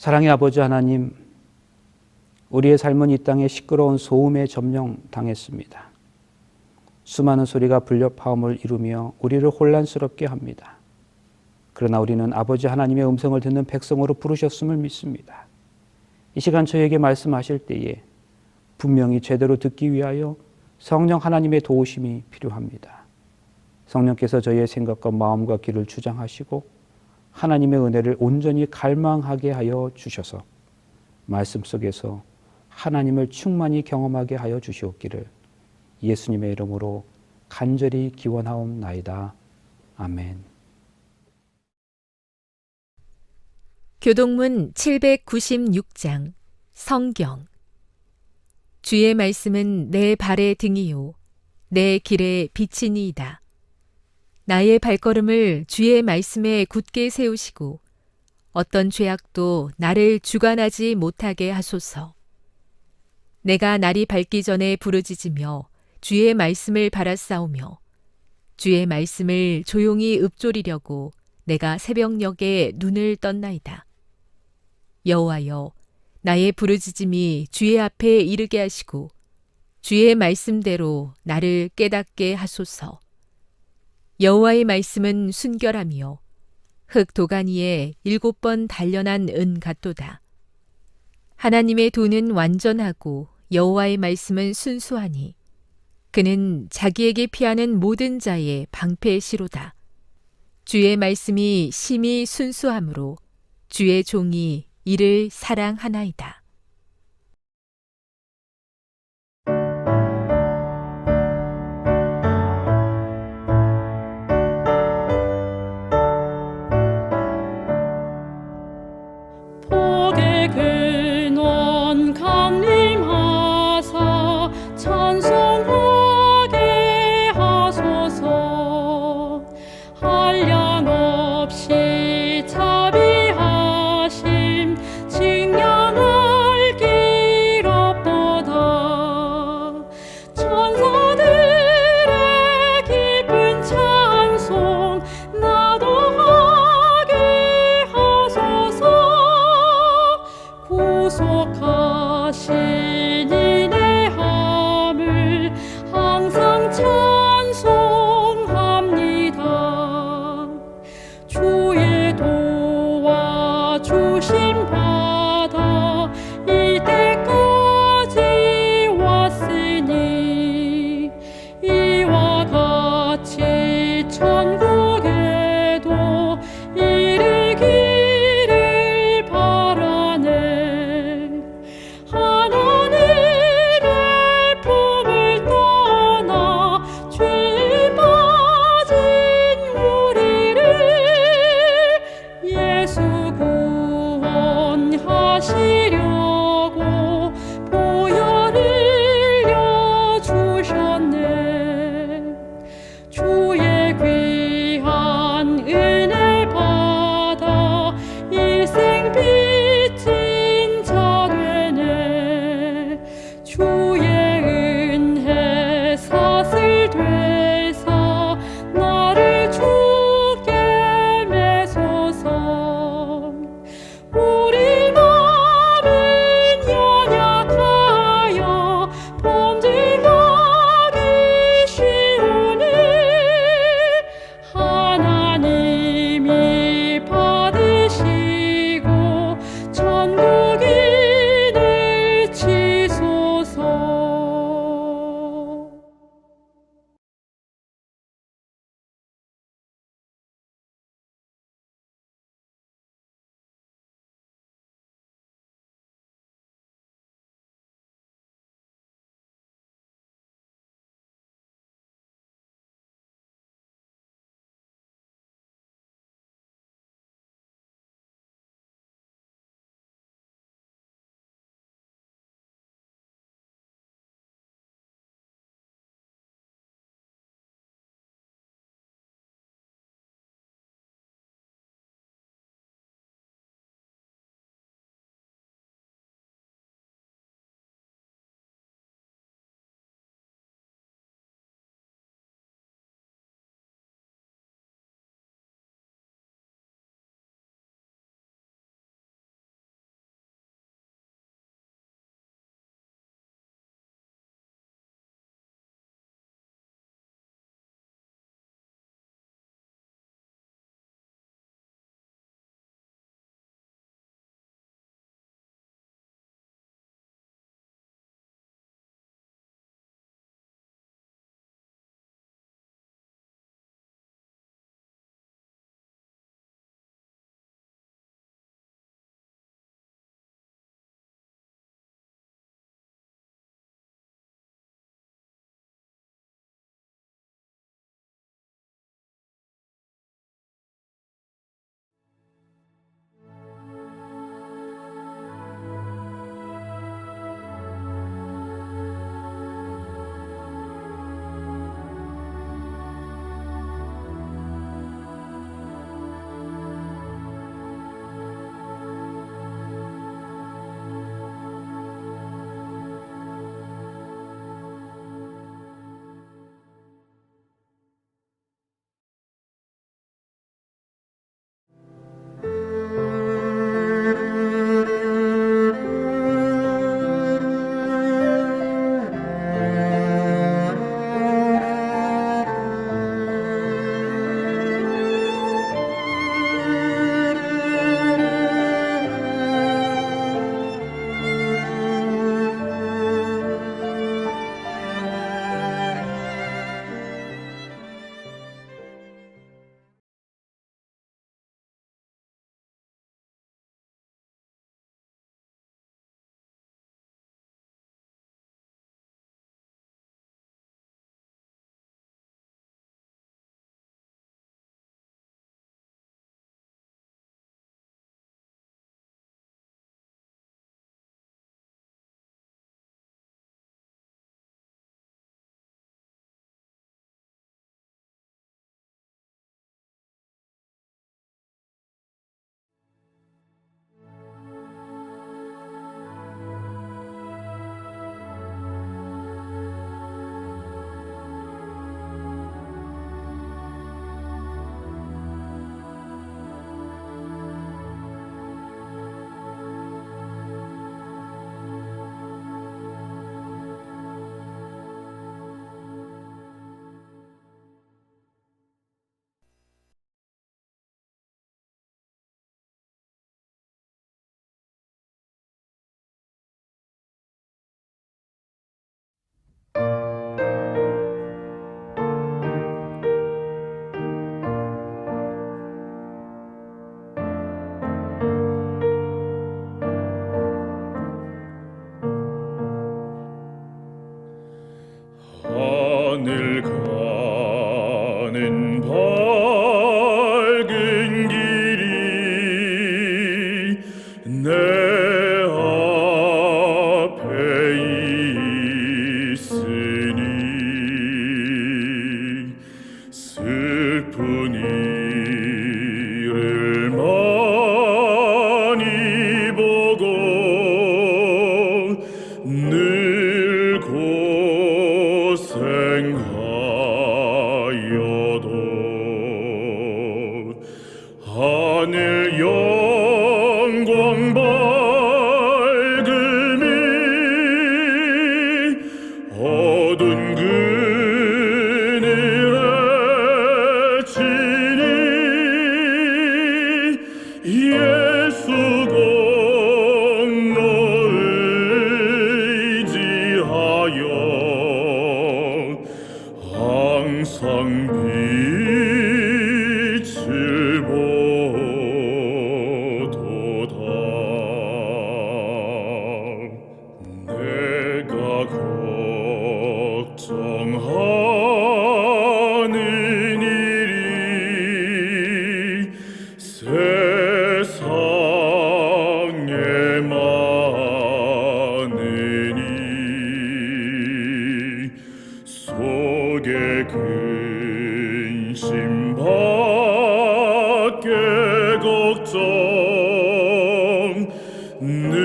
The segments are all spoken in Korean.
사랑의 아버지 하나님, 우리의 삶은 이 땅에 시끄러운 소음에 점령당했습니다. 수많은 소리가 불협화음을 이루며 우리를 혼란스럽게 합니다. 그러나 우리는 아버지 하나님의 음성을 듣는 백성으로 부르셨음을 믿습니다. 이 시간 저에게 말씀하실 때에 분명히 제대로 듣기 위하여 성령 하나님의 도우심이 필요합니다. 성령께서 저희의 생각과 마음과 길을 주장하시고 하나님의 은혜를 온전히 갈망하게 하여 주셔서 말씀 속에서 하나님을 충만히 경험하게 하여 주시옵기를 예수님의 이름으로 간절히 기원하옵나이다. 아멘. 교동문 796장 성경. 주의 말씀은 내 발의 등이요 내 길의 빛이니이다. 나의 발걸음을 주의 말씀에 굳게 세우시고 어떤 죄악도 나를 주관하지 못하게 하소서. 내가 날이 밝기 전에 부르짖으며 주의 말씀을 바라싸우며 주의 말씀을 조용히 읊조리려고 내가 새벽녘에 눈을 떴나이다. 여호와여, 나의 부르짖음이 주의 앞에 이르게 하시고 주의 말씀대로 나를 깨닫게 하소서. 여호와의 말씀은 순결하며 흙 도가니에 7번 단련한 은 같도다. 하나님의 도는 완전하고 여호와의 말씀은 순수하니 그는 자기에게 피하는 모든 자의 방패시로다. 주의 말씀이 심히 순수함으로 주의 종이 이를 사랑하나이다. 하나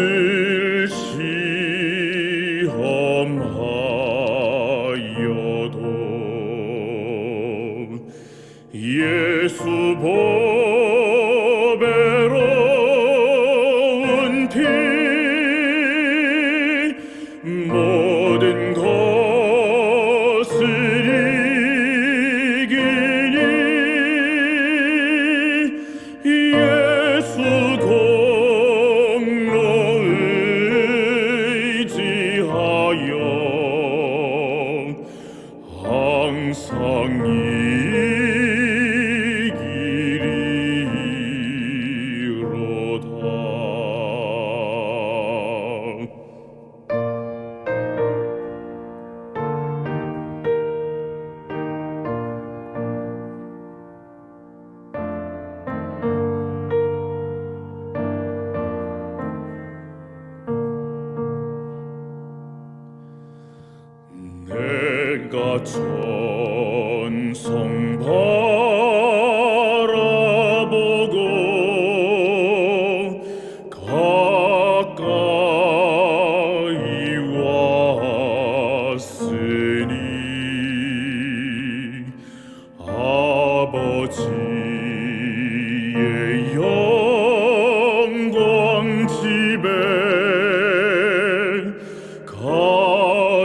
것을 시험하여도 예수 보배로운 피 모든 것을 이기니 예수 공로 의지하여 항상 내가 천성 바라보고 가까이 왔으니 아버지의 영광 집에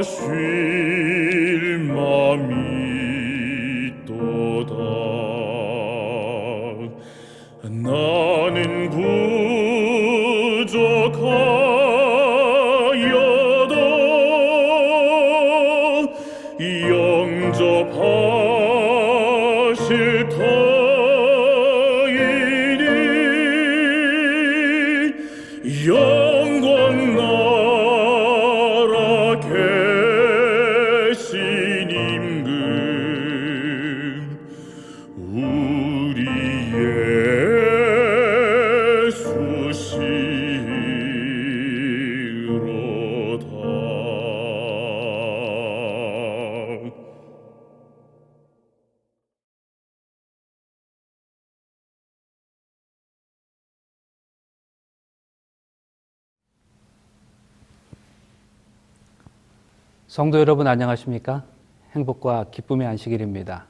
가쉴 맘이 또다. 나는 부족하여도 영접하실 터이니 영광 나라 계신 임금 우리 예수시로다. 성도 여러분 안녕하십니까? 행복과 기쁨의 안식일입니다.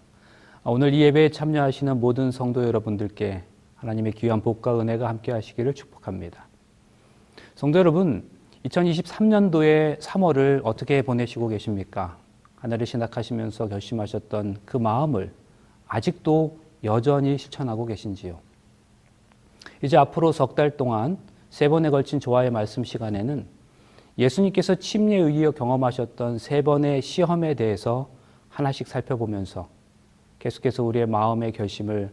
오늘 이 예배에 참여하시는 모든 성도 여러분들께 하나님의 귀한 복과 은혜가 함께 하시기를 축복합니다. 성도 여러분, 2023년도의 3월을 어떻게 보내시고 계십니까? 하늘을 신학하시면서 결심하셨던 그 마음을 아직도 여전히 실천하고 계신지요? 이제 앞으로 석 달 동안 3번에 걸친 조화의 말씀 시간에는 예수님께서 침례에 의하여 경험하셨던 3번의 시험에 대해서 하나씩 살펴보면서 계속해서 우리의 마음의 결심을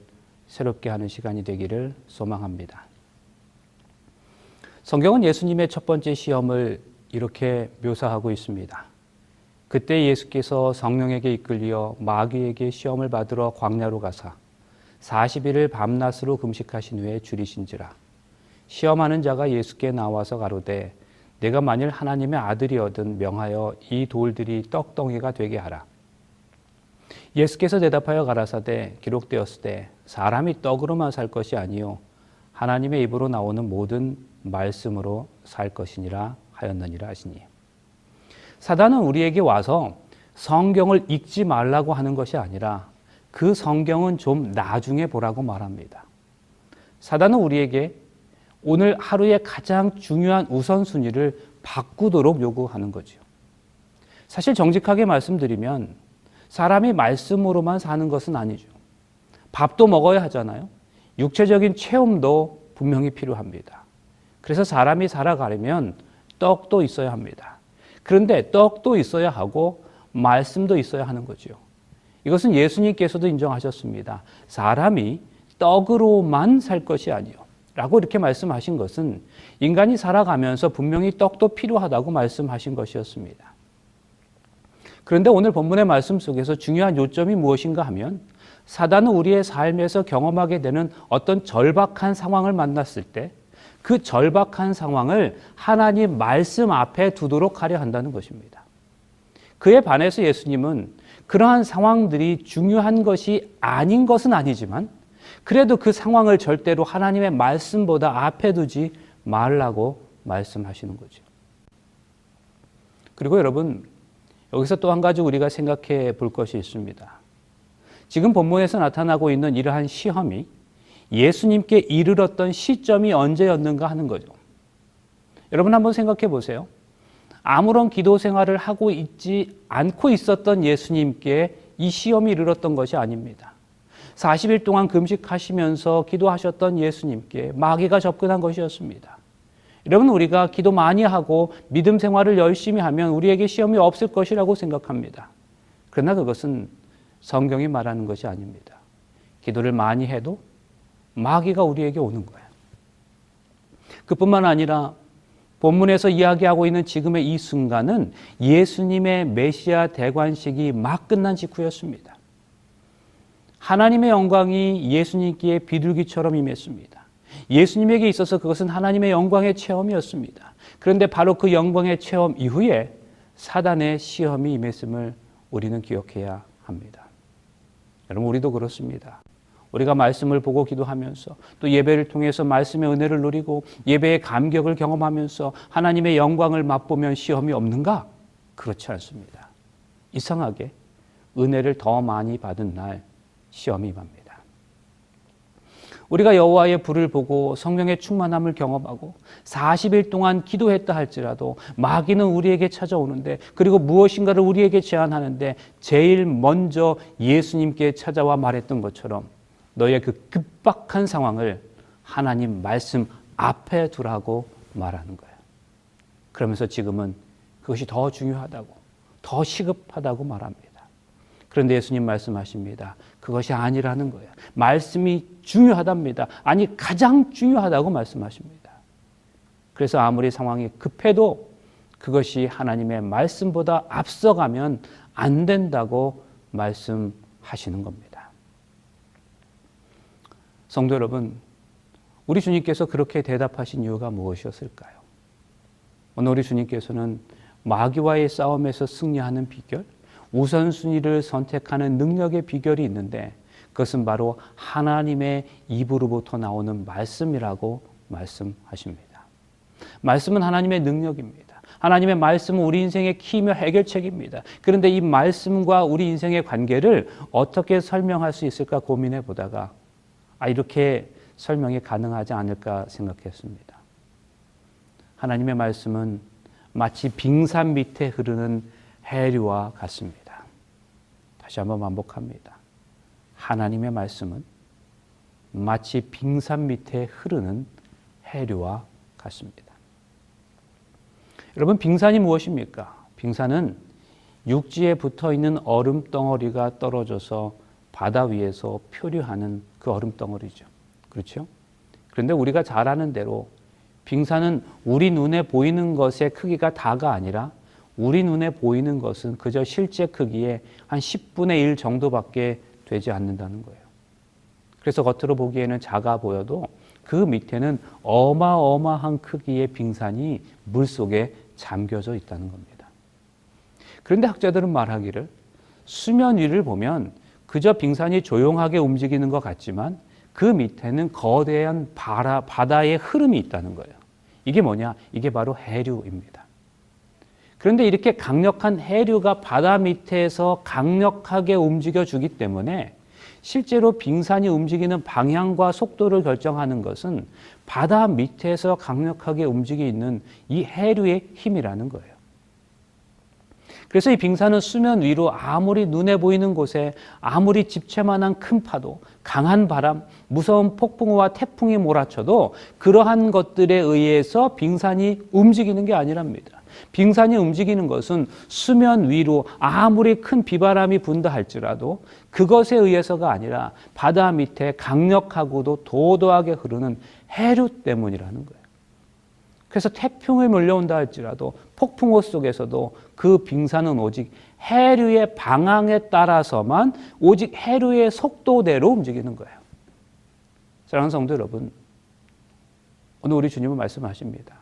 새롭게 하는 시간이 되기를 소망합니다. 성경은 예수님의 첫 번째 시험을 이렇게 묘사하고 있습니다. 그때 예수께서 성령에게 이끌려 마귀에게 시험을 받으러 광야로 가사 40일을 밤낮으로 금식하신 후에 줄이신지라. 시험하는 자가 예수께 나와서 가로되 내가 만일 하나님의 아들이거든 명하여 이 돌들이 떡덩이가 되게 하라. 예수께서 대답하여 가라사대 기록되었으되 사람이 떡으로만 살 것이 아니요 하나님의 입으로 나오는 모든 말씀으로 살 것이니라 하였느니라 하시니. 사단은 우리에게 와서 성경을 읽지 말라고 하는 것이 아니라 그 성경은 좀 나중에 보라고 말합니다. 사단은 우리에게 오늘 하루의 가장 중요한 우선순위를 바꾸도록 요구하는 거죠. 사실 정직하게 말씀드리면 사람이 말씀으로만 사는 것은 아니죠. 밥도 먹어야 하잖아요. 육체적인 체험도 분명히 필요합니다. 그래서 사람이 살아가려면 떡도 있어야 합니다. 그런데 떡도 있어야 하고 말씀도 있어야 하는 거죠. 이것은 예수님께서도 인정하셨습니다. 사람이 떡으로만 살 것이 아니요 라고 이렇게 말씀하신 것은 인간이 살아가면서 분명히 떡도 필요하다고 말씀하신 것이었습니다. 그런데 오늘 본문의 말씀 속에서 중요한 요점이 무엇인가 하면 사단은 우리의 삶에서 경험하게 되는 어떤 절박한 상황을 만났을 때 그 절박한 상황을 하나님 말씀 앞에 두도록 하려 한다는 것입니다. 그에 반해서 예수님은 그러한 상황들이 중요한 것이 아닌 것은 아니지만 그래도 그 상황을 절대로 하나님의 말씀보다 앞에 두지 말라고 말씀하시는 거죠. 그리고 여러분, 여기서 또 한 가지 우리가 생각해 볼 것이 있습니다. 지금 본문에서 나타나고 있는 이러한 시험이 예수님께 이르렀던 시점이 언제였는가 하는 거죠. 여러분 한번 생각해 보세요. 아무런 기도 생활을 하고 있지 않고 있었던 예수님께 이 시험이 이르렀던 것이 아닙니다. 40일 동안 금식하시면서 기도하셨던 예수님께 마귀가 접근한 것이었습니다. 여러분, 우리가 기도 많이 하고 믿음 생활을 열심히 하면 우리에게 시험이 없을 것이라고 생각합니다. 그러나 그것은 성경이 말하는 것이 아닙니다. 기도를 많이 해도 마귀가 우리에게 오는 거예요. 그뿐만 아니라 본문에서 이야기하고 있는 지금의 이 순간은 예수님의 메시아 대관식이 막 끝난 직후였습니다. 하나님의 영광이 예수님께 비둘기처럼 임했습니다. 예수님에게 있어서 그것은 하나님의 영광의 체험이었습니다. 그런데 바로 그 영광의 체험 이후에 사단의 시험이 임했음을 우리는 기억해야 합니다. 여러분, 우리도 그렇습니다. 우리가 말씀을 보고 기도하면서 또 예배를 통해서 말씀의 은혜를 누리고 예배의 감격을 경험하면서 하나님의 영광을 맛보면 시험이 없는가? 그렇지 않습니다. 이상하게 은혜를 더 많이 받은 날 시험이 임합니다. 우리가 여호와의 불을 보고 성령의 충만함을 경험하고 40일 동안 기도했다 할지라도 마귀는 우리에게 찾아오는데, 그리고 무엇인가를 우리에게 제안하는데 제일 먼저 예수님께 찾아와 말했던 것처럼 너의 그 급박한 상황을 하나님 말씀 앞에 두라고 말하는 거예요. 그러면서 지금은 그것이 더 중요하다고, 더 시급하다고 말합니다. 그런데 예수님 말씀하십니다. 그것이 아니라는 거예요. 말씀이 중요하답니다. 아니, 가장 중요하다고 말씀하십니다. 그래서 아무리 상황이 급해도 그것이 하나님의 말씀보다 앞서가면 안 된다고 말씀하시는 겁니다. 성도 여러분, 우리 주님께서 그렇게 대답하신 이유가 무엇이었을까요? 오늘 우리 주님께서는 마귀와의 싸움에서 승리하는 비결, 우선순위를 선택하는 능력의 비결이 있는데 그것은 바로 하나님의 입으로부터 나오는 말씀이라고 말씀하십니다. 말씀은 하나님의 능력입니다. 하나님의 말씀은 우리 인생의 키이며 해결책입니다. 그런데 이 말씀과 우리 인생의 관계를 어떻게 설명할 수 있을까 고민해 보다가 이렇게 설명이 가능하지 않을까 생각했습니다. 하나님의 말씀은 마치 빙산 밑에 흐르는 해류와 같습니다. 다시 한번 반복합니다. 하나님의 말씀은 마치 빙산 밑에 흐르는 해류와 같습니다. 여러분, 빙산이 무엇입니까? 빙산은 육지에 붙어 있는 얼음 덩어리가 떨어져서 바다 위에서 표류하는 그 얼음 덩어리죠. 그렇죠? 그런데 우리가 잘 아는 대로 빙산은 우리 눈에 보이는 것의 크기가 다가 아니라 우리 눈에 보이는 것은 그저 실제 크기의 한 10분의 1 정도밖에 되지 않는다는 거예요. 그래서 겉으로 보기에는 작아 보여도 그 밑에는 어마어마한 크기의 빙산이 물속에 잠겨져 있다는 겁니다. 그런데 학자들은 말하기를 수면 위를 보면 그저 빙산이 조용하게 움직이는 것 같지만 그 밑에는 거대한 바다의 흐름이 있다는 거예요. 이게 뭐냐? 이게 바로 해류입니다. 그런데 이렇게 강력한 해류가 바다 밑에서 강력하게 움직여주기 때문에 실제로 빙산이 움직이는 방향과 속도를 결정하는 것은 바다 밑에서 강력하게 움직이는 이 해류의 힘이라는 거예요. 그래서 이 빙산은 수면 위로 아무리 눈에 보이는 곳에 아무리 집채만한 큰 파도, 강한 바람, 무서운 폭풍우와 태풍이 몰아쳐도 그러한 것들에 의해서 빙산이 움직이는 게 아니랍니다. 빙산이 움직이는 것은 수면 위로 아무리 큰 비바람이 분다 할지라도 그것에 의해서가 아니라 바다 밑에 강력하고도 도도하게 흐르는 해류 때문이라는 거예요. 그래서 태풍이 몰려온다 할지라도 폭풍우 속에서도 그 빙산은 오직 해류의 방향에 따라서만 오직 해류의 속도대로 움직이는 거예요. 사랑하는 성도 여러분, 오늘 우리 주님은 말씀하십니다.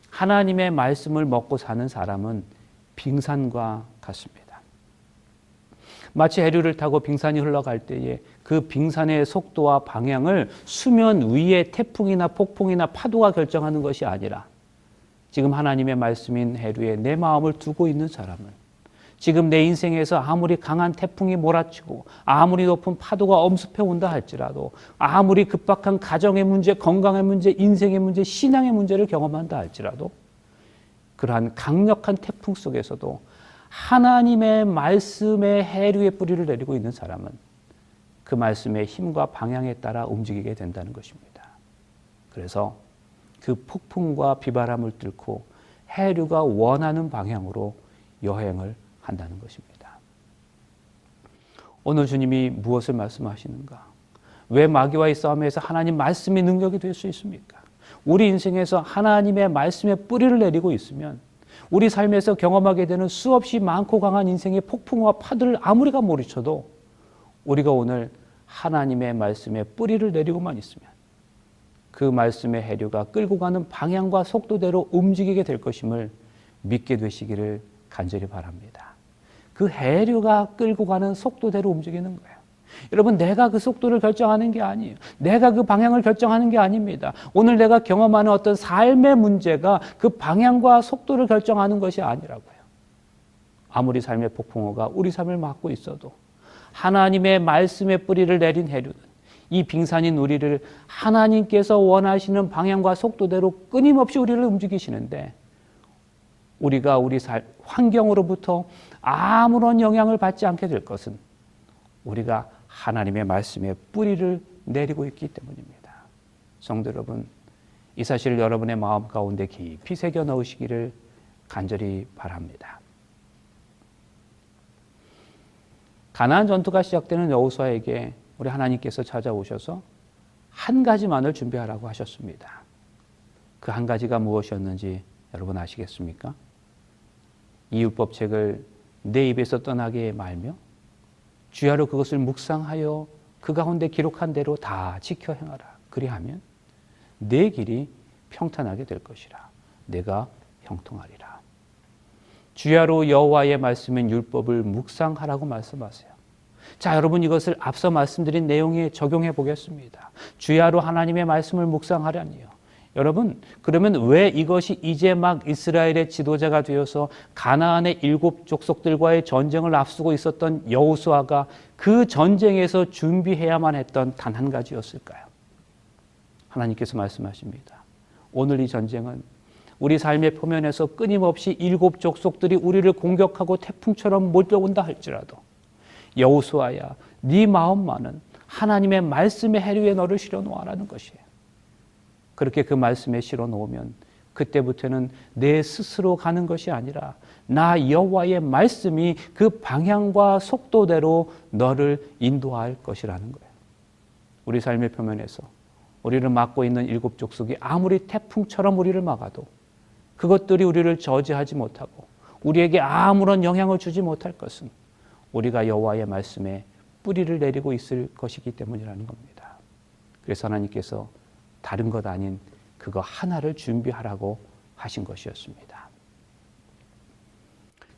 하나님의 말씀을 먹고 사는 사람은 빙산과 같습니다. 마치 해류를 타고 빙산이 흘러갈 때에 그 빙산의 속도와 방향을 수면 위의 태풍이나 폭풍이나 파도가 결정하는 것이 아니라 지금 하나님의 말씀인 해류에 내 마음을 두고 있는 사람은 지금 내 인생에서 아무리 강한 태풍이 몰아치고 아무리 높은 파도가 엄습해 온다 할지라도 아무리 급박한 가정의 문제, 건강의 문제, 인생의 문제, 신앙의 문제를 경험한다 할지라도 그러한 강력한 태풍 속에서도 하나님의 말씀의 해류에 뿌리를 내리고 있는 사람은 그 말씀의 힘과 방향에 따라 움직이게 된다는 것입니다. 그래서 그 폭풍과 비바람을 뚫고 해류가 원하는 방향으로 여행을 한다는 것입니다. 오늘 주님이 무엇을 말씀하시는가? 왜 마귀와의 싸움에서 하나님 말씀이 능력이 될 수 있습니까? 우리 인생에서 하나님의 말씀에 뿌리를 내리고 있으면 우리 삶에서 경험하게 되는 수없이 많고 강한 인생의 폭풍과 파도를 아무리가 몰아쳐도 우리가 오늘 하나님의 말씀에 뿌리를 내리고만 있으면 그 말씀의 해류가 끌고 가는 방향과 속도대로 움직이게 될 것임을 믿게 되시기를 간절히 바랍니다. 그 해류가 끌고 가는 속도대로 움직이는 거예요. 여러분, 내가 그 속도를 결정하는 게 아니에요. 내가 그 방향을 결정하는 게 아닙니다. 오늘 내가 경험하는 어떤 삶의 문제가 그 방향과 속도를 결정하는 것이 아니라고요. 아무리 삶의 폭풍우가 우리 삶을 막고 있어도 하나님의 말씀에 뿌리를 내린 해류는 이 빙산인 우리를 하나님께서 원하시는 방향과 속도대로 끊임없이 우리를 움직이시는데 우리가 우리 환경으로부터 아무런 영향을 받지 않게 될 것은 우리가 하나님의 말씀에 뿌리를 내리고 있기 때문입니다. 성도 여러분, 이 사실을 여러분의 마음 가운데 깊이 새겨 넣으시기를 간절히 바랍니다. 가나안 전투가 시작되는 여호수아에게 우리 하나님께서 찾아오셔서 한 가지만을 준비하라고 하셨습니다. 그 한 가지가 무엇이었는지 여러분 아시겠습니까? 이 율법책을 내 입에서 떠나게 말며 주야로 그것을 묵상하여 그 가운데 기록한 대로 다 지켜 행하라. 그리하면 내 길이 평탄하게 될 것이라. 내가 형통하리라. 주야로 여호와의 말씀인 율법을 묵상하라고 말씀하세요. 자, 여러분, 이것을 앞서 말씀드린 내용에 적용해 보겠습니다. 주야로 하나님의 말씀을 묵상하라니요. 여러분, 그러면 왜 이것이 이제 막 이스라엘의 지도자가 되어서 가나안의 7 족속들과의 전쟁을 앞두고 있었던 여호수아가 그 전쟁에서 준비해야만 했던 단 한 가지였을까요? 하나님께서 말씀하십니다. 오늘 이 전쟁은 우리 삶의 표면에서 끊임없이 7 족속들이 우리를 공격하고 태풍처럼 몰려온다 할지라도 여호수아야, 네 마음만은 하나님의 말씀의 해류에 너를 실어 놓아라는 것이에요. 그렇게 그 말씀에 실어 놓으면 그때부터는 내 스스로 가는 것이 아니라 나 여호와의 말씀이 그 방향과 속도대로 너를 인도할 것이라는 거예요. 우리 삶의 표면에서 우리를 막고 있는 7 족속이 아무리 태풍처럼 우리를 막아도 그것들이 우리를 저지하지 못하고 우리에게 아무런 영향을 주지 못할 것은 우리가 여호와의 말씀에 뿌리를 내리고 있을 것이기 때문이라는 겁니다. 그래서 하나님께서 다른 것 아닌 그거 하나를 준비하라고 하신 것이었습니다.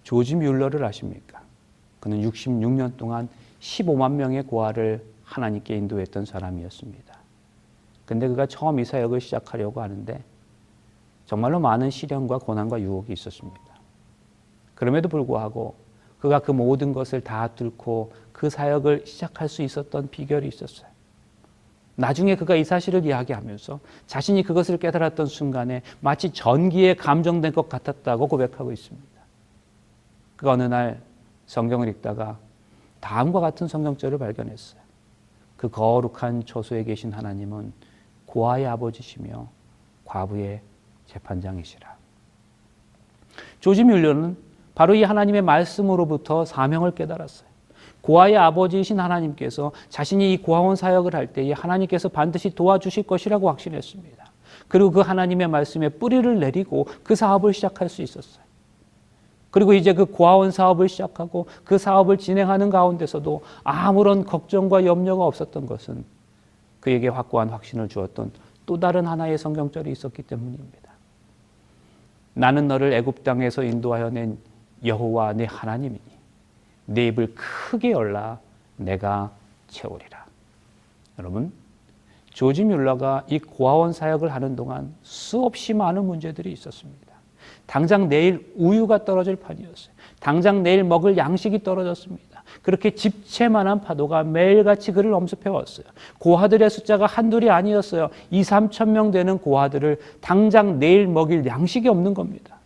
조지 뮬러를 아십니까? 그는 66년 동안 15만 명의 고아를 하나님께 인도했던 사람이었습니다. 근데 그가 처음 이 사역을 시작하려고 하는데 정말로 많은 시련과 고난과 유혹이 있었습니다. 그럼에도 불구하고 그가 그 모든 것을 다 뚫고 그 사역을 시작할 수 있었던 비결이 있었어요. 나중에 그가 이 사실을 이야기하면서 자신이 그것을 깨달았던 순간에 마치 전기에 감정된 것 같았다고 고백하고 있습니다. 그가 어느 날 성경을 읽다가 다음과 같은 성경절을 발견했어요. 그 거룩한 처소에 계신 하나님은 고아의 아버지시며 과부의 재판장이시라. 조지 뮬러는 바로 이 하나님의 말씀으로부터 사명을 깨달았어요. 고아의 아버지이신 하나님께서 자신이 이 고아원 사역을 할 때에 하나님께서 반드시 도와주실 것이라고 확신했습니다. 그리고 그 하나님의 말씀에 뿌리를 내리고 그 사업을 시작할 수 있었어요. 그리고 이제 그 고아원 사업을 시작하고 그 사업을 진행하는 가운데서도 아무런 걱정과 염려가 없었던 것은 그에게 확고한 확신을 주었던 또 다른 하나의 성경절이 있었기 때문입니다. 나는 너를 애굽 땅에서 인도하여 낸 여호와 내 하나님이니 내 입을 크게 열라 내가 채우리라. 여러분, 조지 뮬러가 이 고아원 사역을 하는 동안 수없이 많은 문제들이 있었습니다. 당장 내일 우유가 떨어질 판이었어요. 당장 내일 먹을 양식이 떨어졌습니다. 그렇게 집채만한 파도가 매일같이 그를 엄습해왔어요. 고아들의 숫자가 한둘이 아니었어요. 2, 3천 명 되는 고아들을 당장 내일 먹일 양식이 없는 겁니다.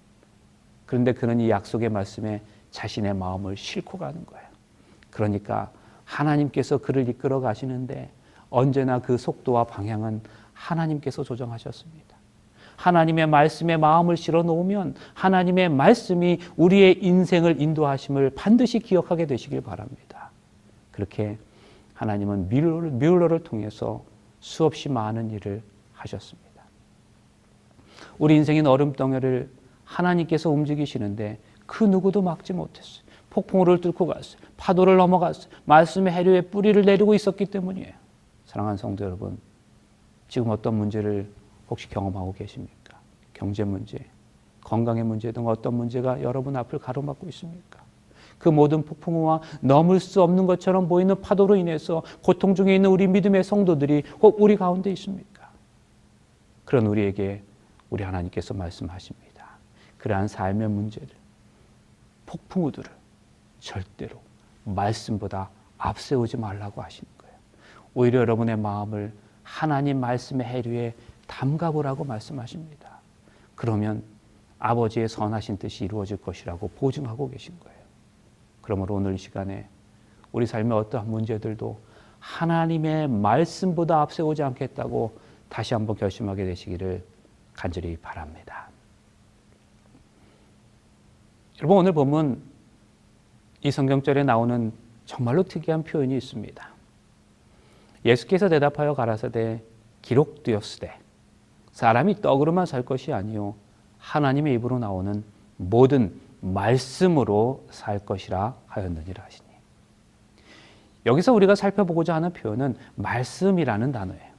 그런데 그는 이 약속의 말씀에 자신의 마음을 싣고 가는 거예요. 그러니까 하나님께서 그를 이끌어 가시는데 언제나 그 속도와 방향은 하나님께서 조정하셨습니다. 하나님의 말씀에 마음을 실어 놓으면 하나님의 말씀이 우리의 인생을 인도하심을 반드시 기억하게 되시길 바랍니다. 그렇게 하나님은 뮬러를 통해서 수없이 많은 일을 하셨습니다. 우리 인생의 얼음덩이를 하나님께서 움직이시는데 그 누구도 막지 못했어요. 폭풍우를 뚫고 갔어요. 파도를 넘어갔어요. 말씀의 해류에 뿌리를 내리고 있었기 때문이에요. 사랑하는 성도 여러분, 지금 어떤 문제를 혹시 경험하고 계십니까? 경제 문제, 건강의 문제 등 어떤 문제가 여러분 앞을 가로막고 있습니까? 그 모든 폭풍우와 넘을 수 없는 것처럼 보이는 파도로 인해서 고통 중에 있는 우리 믿음의 성도들이 혹 우리 가운데 있습니까? 그런 우리에게 우리 하나님께서 말씀하십니다. 그러한 삶의 문제들, 폭풍우들을 절대로 말씀보다 앞세우지 말라고 하시는 거예요. 오히려 여러분의 마음을 하나님 말씀의 해류에 담가보라고 말씀하십니다. 그러면 아버지의 선하신 뜻이 이루어질 것이라고 보증하고 계신 거예요. 그러므로 오늘 이 시간에 우리 삶의 어떠한 문제들도 하나님의 말씀보다 앞세우지 않겠다고 다시 한번 결심하게 되시기를 간절히 바랍니다. 여러분, 오늘 보면 이 성경절에 나오는 정말로 특이한 표현이 있습니다. 예수께서 대답하여 가라사대 기록되었으되 사람이 떡으로만 살 것이 아니요 하나님의 입으로 나오는 모든 말씀으로 살 것이라 하였느니라 하시니. 여기서 우리가 살펴보고자 하는 표현은 말씀이라는 단어예요.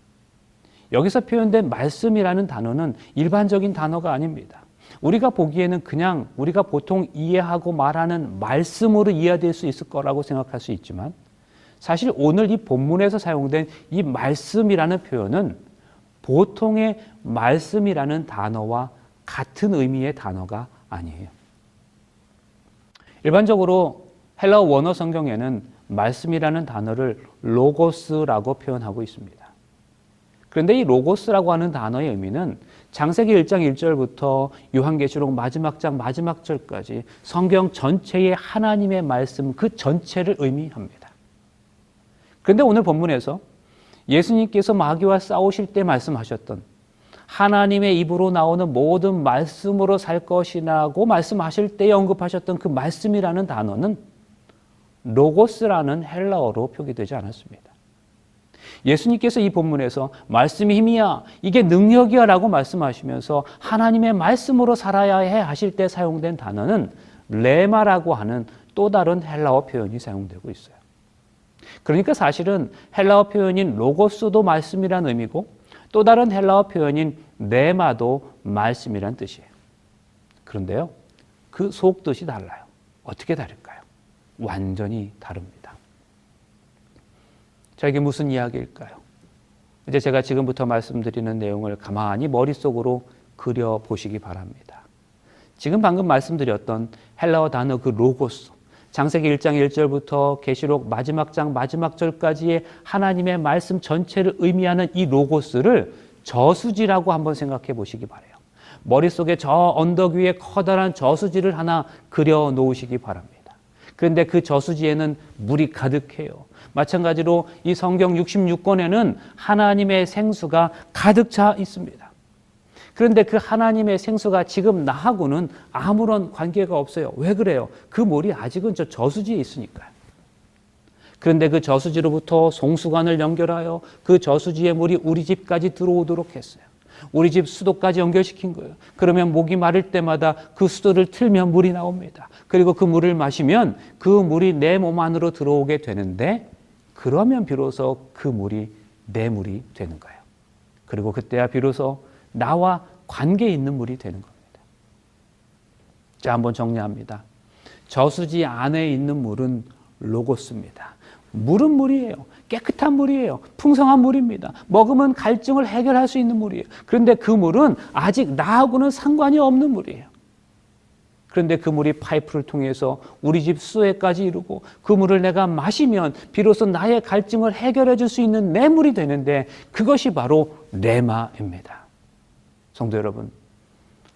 여기서 표현된 말씀이라는 단어는 일반적인 단어가 아닙니다. 우리가 보기에는 그냥 우리가 보통 이해하고 말하는 말씀으로 이해될 수 있을 거라고 생각할 수 있지만 사실 오늘 이 본문에서 사용된 이 말씀이라는 표현은 보통의 말씀이라는 단어와 같은 의미의 단어가 아니에요. 일반적으로 헬라어 원어 성경에는 말씀이라는 단어를 로고스라고 표현하고 있습니다. 그런데 이 로고스라고 하는 단어의 의미는 창세기 1장 1절부터 요한계시록 마지막 장 마지막 절까지 성경 전체의 하나님의 말씀 그 전체를 의미합니다. 그런데 오늘 본문에서 예수님께서 마귀와 싸우실 때 말씀하셨던 하나님의 입으로 나오는 모든 말씀으로 살 것이라고 말씀하실 때 언급하셨던 그 말씀이라는 단어는 로고스라는 헬라어로 표기되지 않았습니다. 예수님께서 이 본문에서 말씀이 힘이야, 이게 능력이야 라고 말씀하시면서 하나님의 말씀으로 살아야 해 하실 때 사용된 단어는 레마라고 하는 또 다른 헬라어 표현이 사용되고 있어요. 그러니까 사실은 헬라어 표현인 로고스도 말씀이란 의미고 또 다른 헬라어 표현인 레마도 말씀이란 뜻이에요. 그런데요, 그 속뜻이 달라요. 어떻게 다를까요? 완전히 다릅니다. 자, 이게 무슨 이야기일까요? 이제 제가 지금부터 말씀드리는 내용을 가만히 머릿속으로 그려보시기 바랍니다. 지금 방금 말씀드렸던 헬라어 단어 그 로고스, 창세기 1장 1절부터 계시록 마지막 장 마지막 절까지의 하나님의 말씀 전체를 의미하는 이 로고스를 저수지라고 한번 생각해 보시기 바라요. 머릿속에 저 언덕 위에 커다란 저수지를 하나 그려 놓으시기 바랍니다. 그런데 그 저수지에는 물이 가득해요. 마찬가지로 이 성경 66권에는 하나님의 생수가 가득 차 있습니다. 그런데 그 하나님의 생수가 지금 나하고는 아무런 관계가 없어요. 왜 그래요? 그 물이 아직은 저 저수지에 있으니까요. 그런데 그 저수지로부터 송수관을 연결하여 그 저수지의 물이 우리 집까지 들어오도록 했어요. 우리 집 수도까지 연결시킨 거예요. 그러면 목이 마를 때마다 그 수도를 틀면 물이 나옵니다. 그리고 그 물을 마시면 그 물이 내 몸 안으로 들어오게 되는데 그러면 비로소 그 물이 내 물이 되는 거예요. 그리고 그때야 비로소 나와 관계 있는 물이 되는 겁니다. 자, 한번 정리합니다. 저수지 안에 있는 물은 로고스입니다. 물은 물이에요. 깨끗한 물이에요. 풍성한 물입니다. 먹으면 갈증을 해결할 수 있는 물이에요. 그런데 그 물은 아직 나하고는 상관이 없는 물이에요. 그런데 그 물이 파이프를 통해서 우리 집 수에까지 이르고 그 물을 내가 마시면 비로소 나의 갈증을 해결해 줄 수 있는 내 물이 되는데 그것이 바로 레마입니다. 성도 여러분,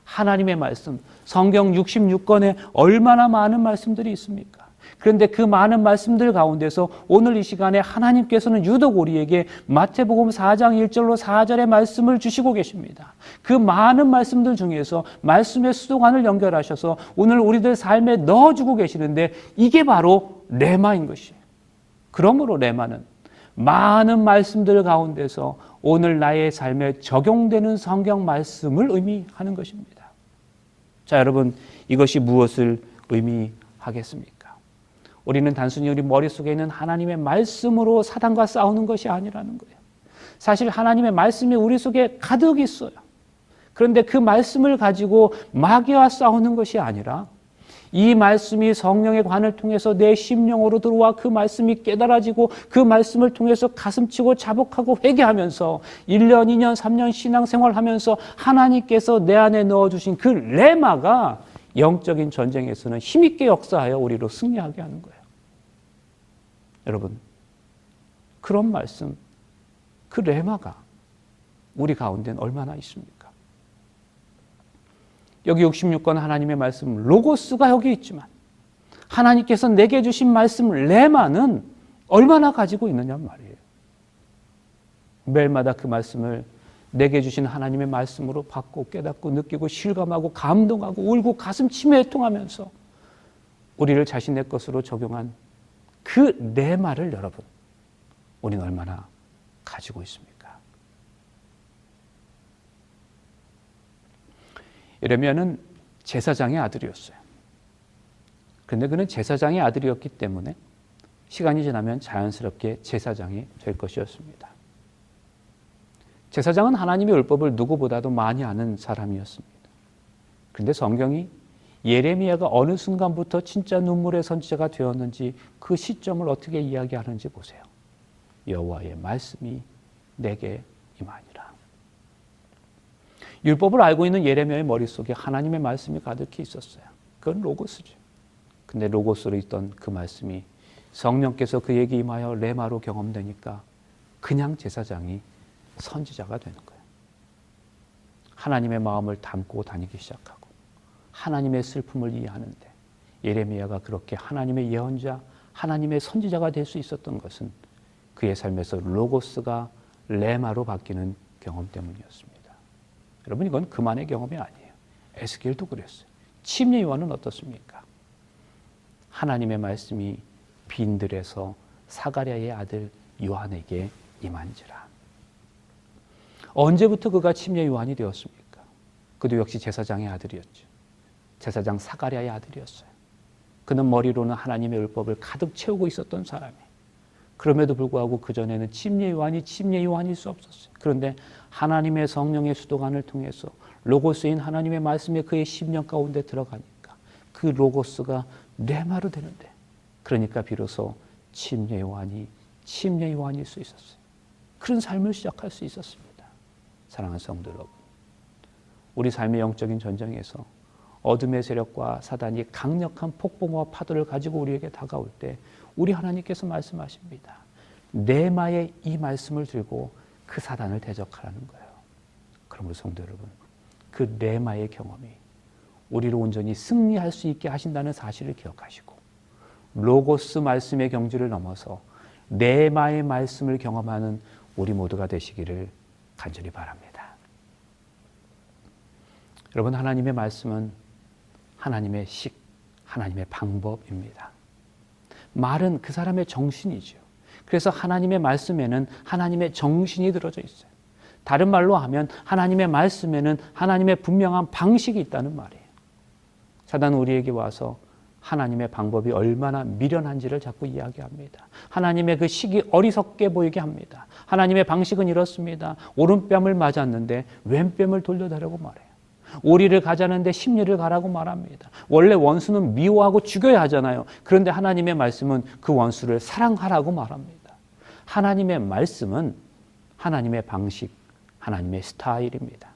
하나님의 말씀, 성경 66권에 얼마나 많은 말씀들이 있습니까? 그런데 그 많은 말씀들 가운데서 오늘 이 시간에 하나님께서는 유독 우리에게 마태복음 4장 1절로 4절의 말씀을 주시고 계십니다. 그 많은 말씀들 중에서 말씀의 수도관을 연결하셔서 오늘 우리들 삶에 넣어주고 계시는데 이게 바로 레마인 것이에요. 그러므로 레마는 많은 말씀들 가운데서 오늘 나의 삶에 적용되는 성경 말씀을 의미하는 것입니다. 자, 여러분, 이것이 무엇을 의미하겠습니까? 우리는 단순히 우리 머릿속에 있는 하나님의 말씀으로 사단과 싸우는 것이 아니라는 거예요. 사실 하나님의 말씀이 우리 속에 가득 있어요. 그런데 그 말씀을 가지고 마귀와 싸우는 것이 아니라 이 말씀이 성령의 관을 통해서 내 심령으로 들어와 그 말씀이 깨달아지고 그 말씀을 통해서 가슴치고 자복하고 회개하면서 1년, 2년, 3년 신앙생활하면서 하나님께서 내 안에 넣어주신 그 레마가 영적인 전쟁에서는 힘있게 역사하여 우리로 승리하게 하는 거예요. 여러분, 그런 말씀, 그 레마가 우리 가운데는 얼마나 있습니까? 여기 66권 하나님의 말씀 로고스가 여기 있지만 하나님께서 내게 주신 말씀 레마는 얼마나 가지고 있느냐 말이에요. 매일마다 그 말씀을 내게 주신 하나님의 말씀으로 받고 깨닫고 느끼고 실감하고 감동하고 울고 가슴 치매 통하면서 우리를 자신의 것으로 적용한 그 레마를 여러분, 우리는 얼마나 가지고 있습니까? 예레미야는 제사장의 아들이었어요. 그런데 그는 제사장의 아들이었기 때문에 시간이 지나면 자연스럽게 제사장이 될 것이었습니다. 제사장은 하나님의 율법을 누구보다도 많이 아는 사람이었습니다. 그런데 성경이 예레미야가 어느 순간부터 진짜 눈물의 선지자가 되었는지 그 시점을 어떻게 이야기하는지 보세요. 여호와의 말씀이 내게 임하니라. 율법을 알고 있는 예레미야의 머릿속에 하나님의 말씀이 가득히 있었어요. 그건 로고스죠. 근데 로고스로 있던 그 말씀이 성령께서 그에게 임하여 레마로 경험되니까 그냥 제사장이 선지자가 되는 거예요. 하나님의 마음을 담고 다니기 시작하고 하나님의 슬픔을 이해하는데 예레미야가 그렇게 하나님의 예언자, 하나님의 선지자가 될 수 있었던 것은 그의 삶에서 로고스가 레마로 바뀌는 경험 때문이었습니다. 여러분, 이건 그만의 경험이 아니에요. 에스겔도 그랬어요. 침례 요한은 어떻습니까? 하나님의 말씀이 빈들에서 사가랴의 아들 요한에게 임한지라. 언제부터 그가 침례 요한이 되었습니까? 그도 역시 제사장의 아들이었죠. 제사장 사가랴의 아들이었어요. 그는 머리로는 하나님의 율법을 가득 채우고 있었던 사람이에요. 그럼에도 불구하고 그전에는 침례 요한일 수 없었어요. 그런데 하나님의 성령의 수도관을 통해서 로고스인 하나님의 말씀이 그의 심령 가운데 들어가니까 그 로고스가 레마로 되는데, 그러니까 비로소 침례 요한일 수 있었어요. 그런 삶을 시작할 수 있었습니다. 사랑하는 성도 여러분, 우리 삶의 영적인 전쟁에서 어둠의 세력과 사단이 강력한 폭풍과 파도를 가지고 우리에게 다가올 때 우리 하나님께서 말씀하십니다. 레마의 이 말씀을 들고 그 사단을 대적하라는 거예요. 그러므로 성도 여러분, 그 레마의 경험이 우리를 온전히 승리할 수 있게 하신다는 사실을 기억하시고 로고스 말씀의 경지를 넘어서 레마의 말씀을 경험하는 우리 모두가 되시기를 간절히 바랍니다. 여러분, 하나님의 말씀은 하나님의 식, 하나님의 방법입니다. 말은 그 사람의 정신이죠. 그래서 하나님의 말씀에는 하나님의 정신이 들어져 있어요. 다른 말로 하면 하나님의 말씀에는 하나님의 분명한 방식이 있다는 말이에요. 사단은 우리에게 와서 하나님의 방법이 얼마나 미련한지를 자꾸 이야기합니다. 하나님의 그 식이 어리석게 보이게 합니다. 하나님의 방식은 이렇습니다. 오른뺨을 맞았는데 왼뺨을 돌려달라고 말해요. 오리를 가자는데 십리를 가라고 말합니다. 원래 원수는 미워하고 죽여야 하잖아요. 그런데 하나님의 말씀은 그 원수를 사랑하라고 말합니다. 하나님의 말씀은 하나님의 방식, 하나님의 스타일입니다.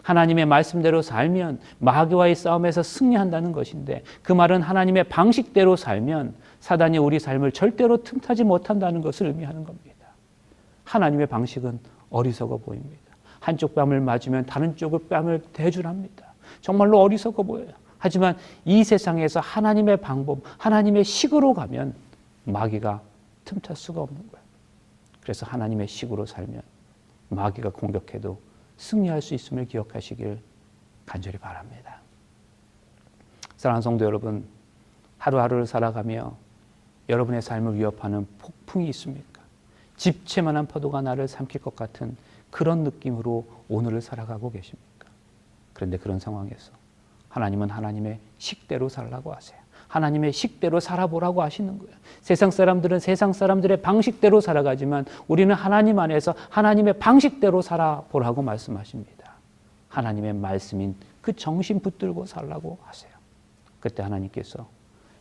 하나님의 말씀대로 살면 마귀와의 싸움에서 승리한다는 것인데, 그 말은 하나님의 방식대로 살면 사단이 우리 삶을 절대로 틈타지 못한다는 것을 의미하는 겁니다. 하나님의 방식은 어리석어 보입니다. 한쪽 뺨을 맞으면 다른 쪽을 뺨을 대줄합니다. 정말로 어리석어 보여요. 하지만 이 세상에서 하나님의 방법, 하나님의 식으로 가면 마귀가 틈탈 수가 없는 거예요. 그래서 하나님의 식으로 살면 마귀가 공격해도 승리할 수 있음을 기억하시길 간절히 바랍니다. 사랑하는 성도 여러분, 하루하루를 살아가며 여러분의 삶을 위협하는 폭풍이 있습니까? 집채만한 파도가 나를 삼킬 것 같은 그런 느낌으로 오늘을 살아가고 계십니까? 그런데 그런 상황에서 하나님은 하나님의 식대로 살라고 하세요. 하나님의 식대로 살아보라고 하시는 거예요. 세상 사람들은 세상 사람들의 방식대로 살아가지만 우리는 하나님 안에서 하나님의 방식대로 살아보라고 말씀하십니다. 하나님의 말씀인 그 정신 붙들고 살라고 하세요. 그때 하나님께서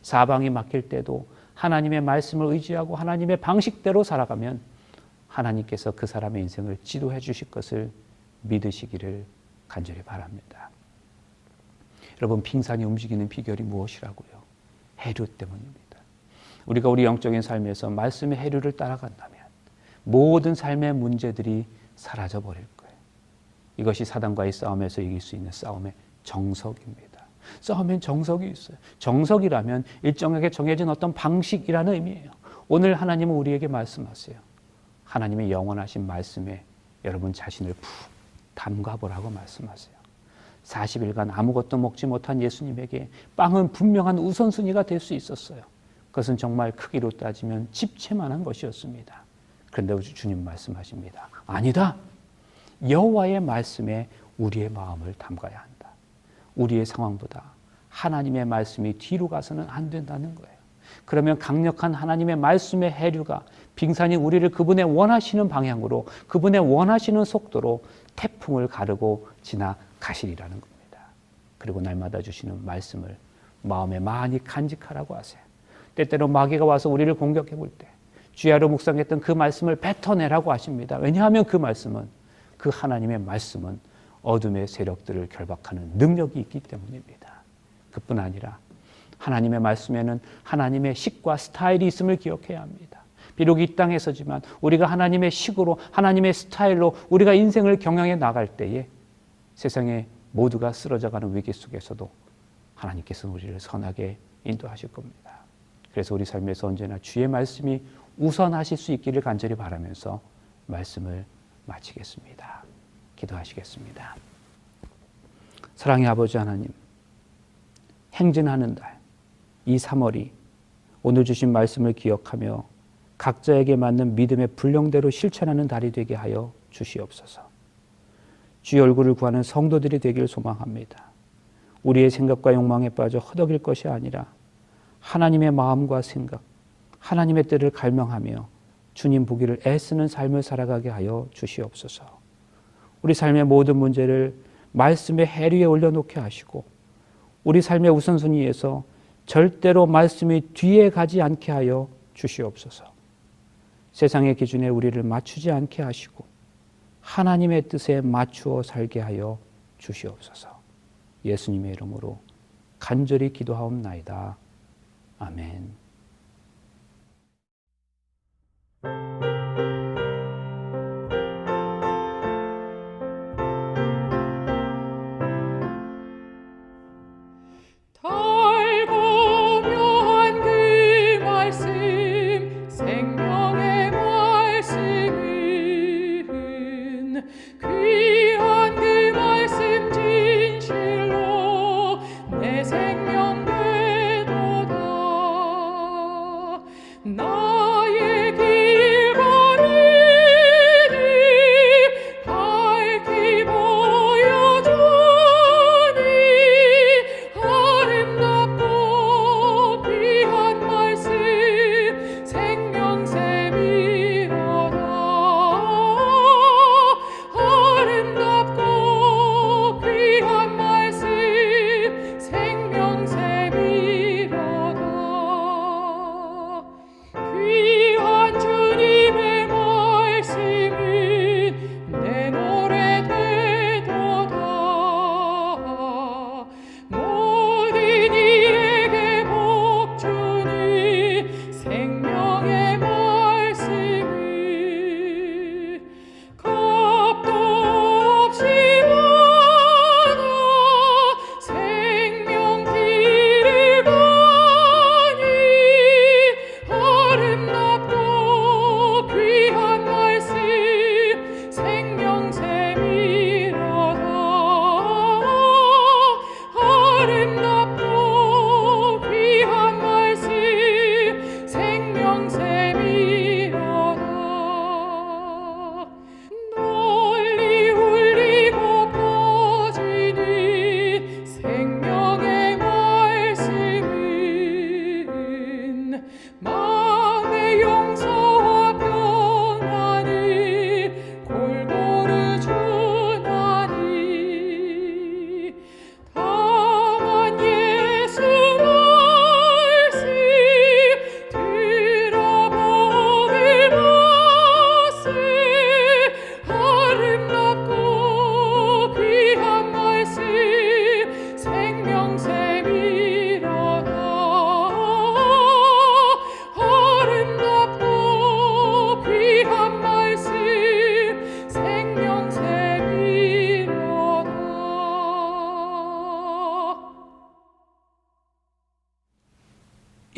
사방이 막힐 때도 하나님의 말씀을 의지하고 하나님의 방식대로 살아가면 하나님께서 그 사람의 인생을 지도해 주실 것을 믿으시기를 간절히 바랍니다. 여러분, 빙산이 움직이는 비결이 무엇이라고요? 해류 때문입니다. 우리가 우리 영적인 삶에서 말씀의 해류를 따라간다면 모든 삶의 문제들이 사라져 버릴 거예요. 이것이 사단과의 싸움에서 이길 수 있는 싸움의 정석입니다. 싸움엔 정석이 있어요. 정석이라면 일정하게 정해진 어떤 방식이라는 의미예요. 오늘 하나님은 우리에게 말씀하세요. 하나님의 영원하신 말씀에 여러분 자신을 푹 담가보라고 말씀하세요. 40일간 아무것도 먹지 못한 예수님에게 빵은 분명한 우선순위가 될 수 있었어요. 그것은 정말 크기로 따지면 집채만한 것이었습니다. 그런데 주님 말씀하십니다. 아니다. 여호와의 말씀에 우리의 마음을 담가야 한다. 우리의 상황보다 하나님의 말씀이 뒤로 가서는 안 된다는 거예요. 그러면 강력한 하나님의 말씀의 해류가 빙산이 우리를 그분의 원하시는 방향으로, 그분의 원하시는 속도로 태풍을 가르고 지나가시리라는 겁니다. 그리고 날마다 주시는 말씀을 마음에 많이 간직하라고 하세요. 때때로 마귀가 와서 우리를 공격해 볼 때 주야로 묵상했던 그 말씀을 뱉어내라고 하십니다. 왜냐하면 그 말씀은, 그 하나님의 말씀은 어둠의 세력들을 결박하는 능력이 있기 때문입니다. 그뿐 아니라 하나님의 말씀에는 하나님의 식과 스타일이 있음을 기억해야 합니다. 비록 이 땅에서지만 우리가 하나님의 식으로, 하나님의 스타일로 우리가 인생을 경영해 나갈 때에 세상에 모두가 쓰러져가는 위기 속에서도 하나님께서는 우리를 선하게 인도하실 겁니다. 그래서 우리 삶에서 언제나 주의 말씀이 우선하실 수 있기를 간절히 바라면서 말씀을 마치겠습니다. 기도하시겠습니다. 사랑의 아버지 하나님, 행진하는 달, 이 3월이 오늘 주신 말씀을 기억하며 각자에게 맞는 믿음의 분량대로 실천하는 달이 되게 하여 주시옵소서. 주의 얼굴을 구하는 성도들이 되길 소망합니다. 우리의 생각과 욕망에 빠져 허덕일 것이 아니라 하나님의 마음과 생각, 하나님의 뜻을 갈망하며 주님 보기를 애쓰는 삶을 살아가게 하여 주시옵소서. 우리 삶의 모든 문제를 말씀의 해류에 올려놓게 하시고 우리 삶의 우선순위에서 절대로 말씀이 뒤에 가지 않게 하여 주시옵소서. 세상의 기준에 우리를 맞추지 않게 하시고 하나님의 뜻에 맞추어 살게 하여 주시옵소서. 예수님의 이름으로 간절히 기도하옵나이다. 아멘. 달고묘한 그 말씀, 생명의 말씀은 귀한 그 말씀 진실로 내 생명 되도다.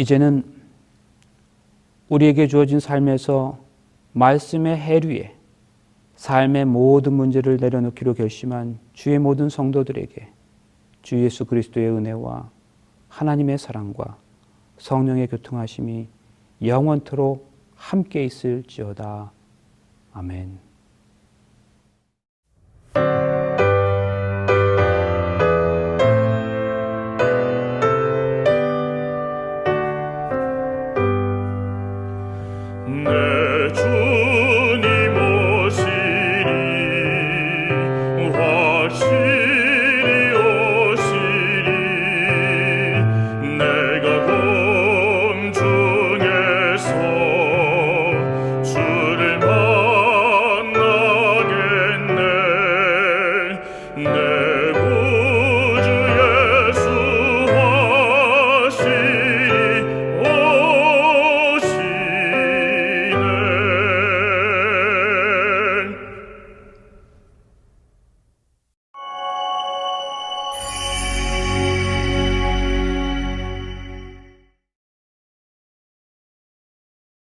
이제는 우리에게 주어진 삶에서 말씀의 해류에 삶의 모든 문제를 내려놓기로 결심한 주의 모든 성도들에게 주 예수 그리스도의 은혜와 하나님의 사랑과 성령의 교통하심이 영원토록 함께 있을지어다. 아멘.